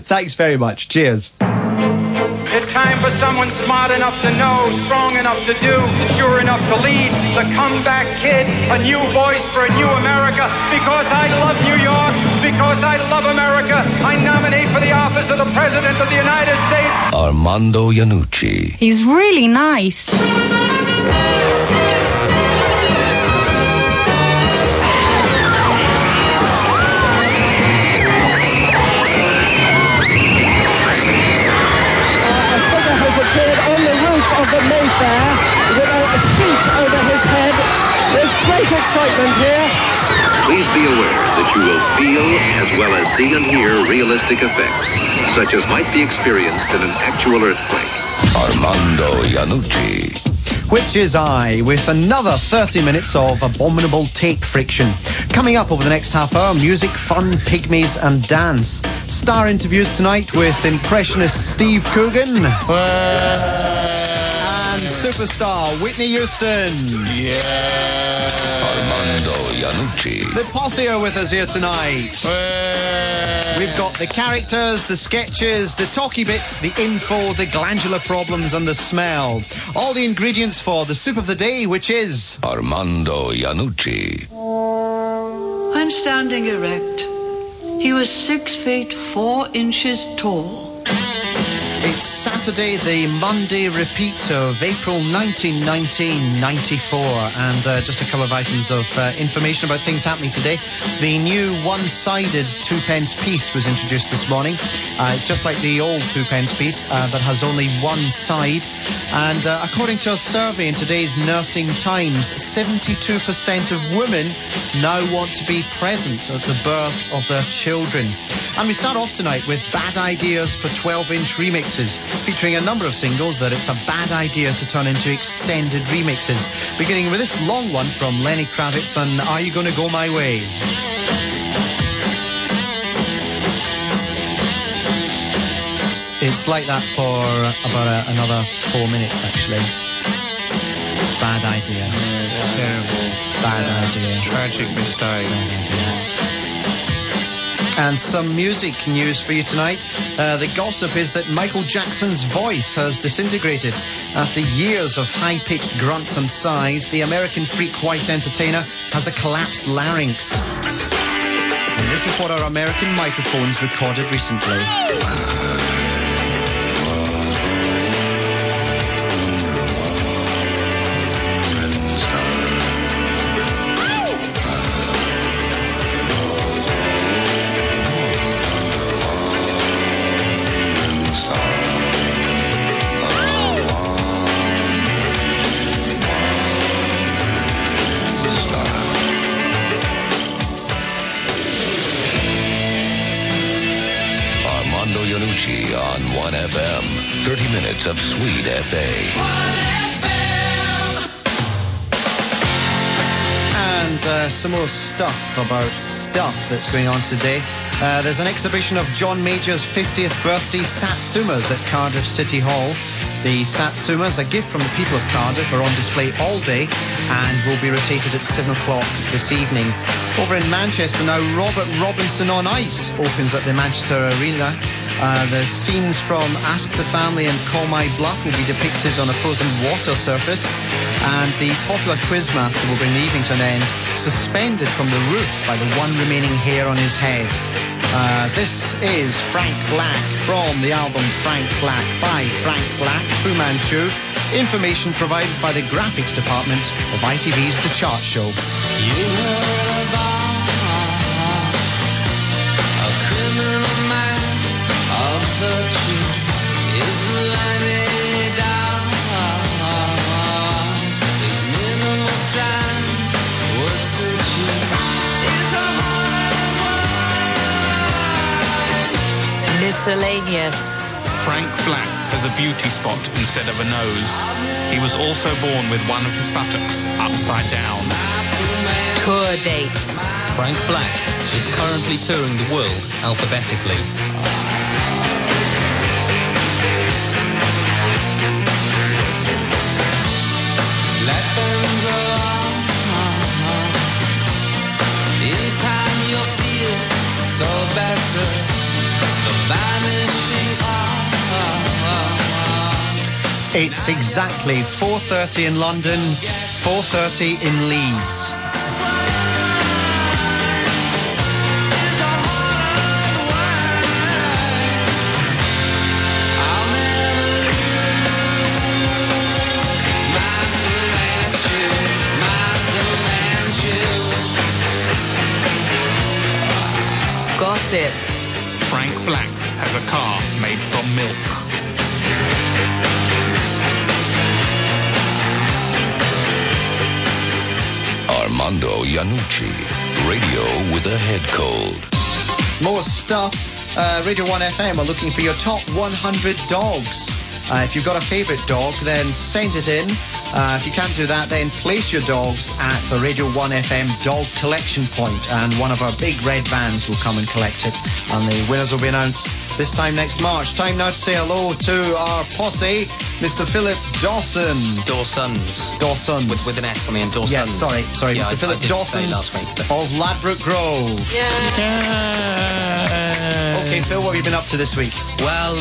Thanks very much. Cheers. It's time for someone smart enough to know, strong enough to do, sure enough to lead. The comeback kid, a new voice for a new America. Because I love New York, because I love America, I nominate for the office of the President of the United States, Armando Iannucci. He's really nice. Of the Mayfair with a sheet over his head. There's great excitement here. Please be aware that you will feel as well as see and hear realistic effects, such as might be experienced in an actual earthquake. Armando Iannucci. Which is I, with another 30 minutes of abominable tape friction. Coming up over the next half hour, music, fun, pygmies and dance. Star interviews tonight with impressionist Steve Coogan. And superstar Whitney Houston. Yeah. Armando Iannucci. The posse are with us here tonight. We've got the characters, the sketches, the talky bits, the info, the glandular problems and the smell. All the ingredients for the soup of the day, which is Armando Iannucci. When standing erect, he was 6 feet 4 inches tall. It's Saturday, the Monday repeat of April 1994, and just a couple of items of information about things happening today. The new one-sided 2-pence piece was introduced this morning. It's just like the old 2-pence piece, but has only one side. And according to a survey in today's Nursing Times, 72% of women now want to be present at the birth of their children. And we start off tonight with bad ideas for 12-inch remixes, featuring a number of singles that it's a bad idea to turn into extended remixes, beginning with this long one from Lenny Kravitz and Are You Gonna Go My Way? It's like that for about another 4 minutes, actually. Bad idea. Terrible. Bad idea. Tragic mistake. And some music news for you tonight. The gossip is that Michael Jackson's voice has disintegrated. After years of high-pitched grunts and sighs, the American freak white entertainer has a collapsed larynx. And this is what our American microphones recorded recently. On wuneffem, 30 minutes of sweet FA. And some more stuff about stuff that's going on today. There's an exhibition of John Major's 50th birthday Satsumas at Cardiff City Hall. The Satsumas, a gift from the people of Cardiff, are on display all day and will be rotated at 7 o'clock this evening. Over in Manchester now, Robert Robinson on Ice opens at the Manchester Arena. The scenes from Ask the Family and Call My Bluff will be depicted on a frozen water surface, and the popular Quizmaster will bring the evening to an end, suspended from the roof by the one remaining hair on his head. This is Frank Black from the album Frank Black by Frank Black, Fu Manchu. Information provided by the graphics department of ITV's The Chart Show. You heard about a criminal man of virtue is the line he down. His minimal strands would suit you. It's a hard word. Miscellaneous. Frank Black has a beauty spot instead of a nose. He was also born with one of his buttocks upside down. Tour dates. Frank Black is currently touring the world alphabetically. Let them go on. In time you'll feel so better, the vanishing It's exactly 4:30 in London, 4:30 in Leeds. Gossip. Frank Black has a car made from milk. Armando Iannucci, radio with a head cold. More stuff. Radio 1FM are looking for your top 100 dogs. If you've got a favourite dog, then send it in. If you can't do that, then place your dogs at a Radio 1FM dog collection point, and one of our big red vans will come and collect it, and the winners will be announced this time next March. Time now to say hello to our posse, Mr. Philip Dawson. Dawsons. With an S on the end, Dawsons. Yeah, sorry, Yeah, Mr. Philip Dawson of Ladbroke Grove. Okay, Phil, what have you been up to this week? Well,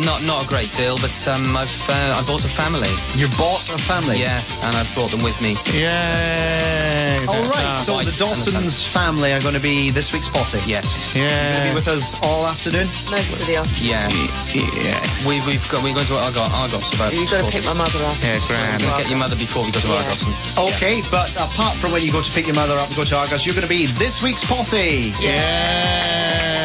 not a great deal, but I bought a family. You bought a family? Yeah, and I've brought them with me. Yay! All right, so the Dawsons family are going to be this week's posse. Yes. Yeah. You're going to be with us all afternoon? Most of the afternoon. Yeah. We're going to Argos about. You've got to pick my mother up. Yeah, grand. We'll get your mother before we go to Argos. Okay, but apart from when you go to pick your mother up and go to Argos, you're going to be this week's posse. Yeah.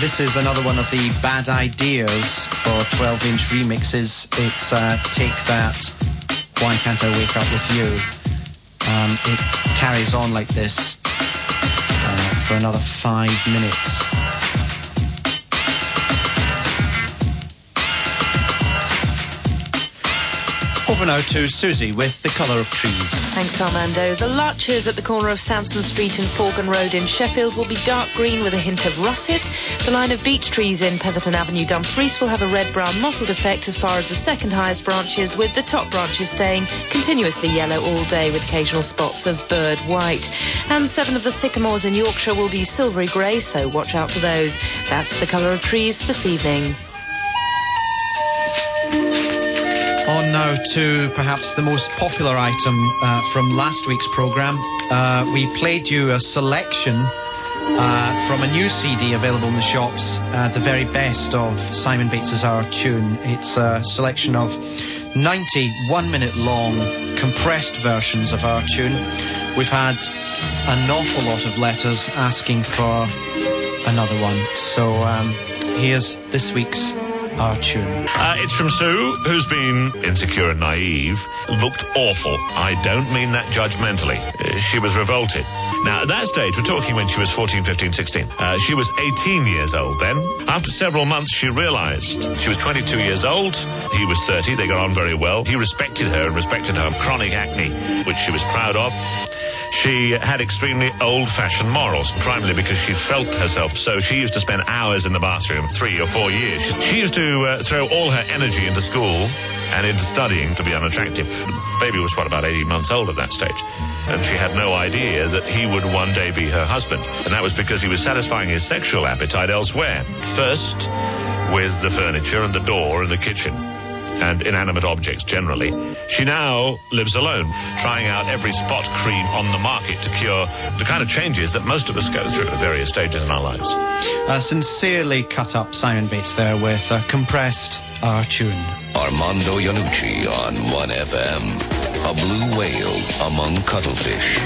This is another one of the bad ideas for 12-inch remixes. It's Take That, Why Can't I Wake Up With You? It carries on like this for another 5 minutes. Over now to Susie with The Colour of Trees. Thanks, Armando. The larches at the corner of Sanson Street and Forgan Road in Sheffield will be dark green with a hint of russet. The line of beech trees in Petherton Avenue, Dumfries, will have a red-brown mottled effect as far as the second highest branches, with the top branches staying continuously yellow all day with occasional spots of bird white. And 7 of the sycamores in Yorkshire will be silvery grey, so watch out for those. That's The Colour of Trees this evening. On now to perhaps the most popular item from last week's programme. We played you a selection from a new CD available in the shops, the very best of Simon Bates's Our Tune. It's a selection of 90 1-minute long compressed versions of Our Tune. We've had an awful lot of letters asking for another one. So here's this week's Our Tune. It's from Sue, who's been insecure and naive. Looked awful. I don't mean that judgmentally. She was revolted. Now, at that stage, we're talking when she was 14, 15, 16. She was 18 years old then. After several months, she realised she was 22 years old. He was 30. They got on very well. He respected her and respected her chronic acne, which she was proud of. She had extremely old-fashioned morals, primarily because she felt herself so. She used to spend hours in the bathroom, 3 or 4 years. She used to throw all her energy into school and into studying to be unattractive. The baby was, about 18 months old at that stage. And she had no idea that he would one day be her husband. And that was because he was satisfying his sexual appetite elsewhere. First, with the furniture and the door and the kitchen, and inanimate objects generally. She now lives alone, trying out every spot cream on the market to cure the kind of changes that most of us go through at various stages in our lives. Sincerely cut up Simon Bates there with a compressed Our Tune. Armando Iannucci on 1FM. A blue whale among cuttlefish.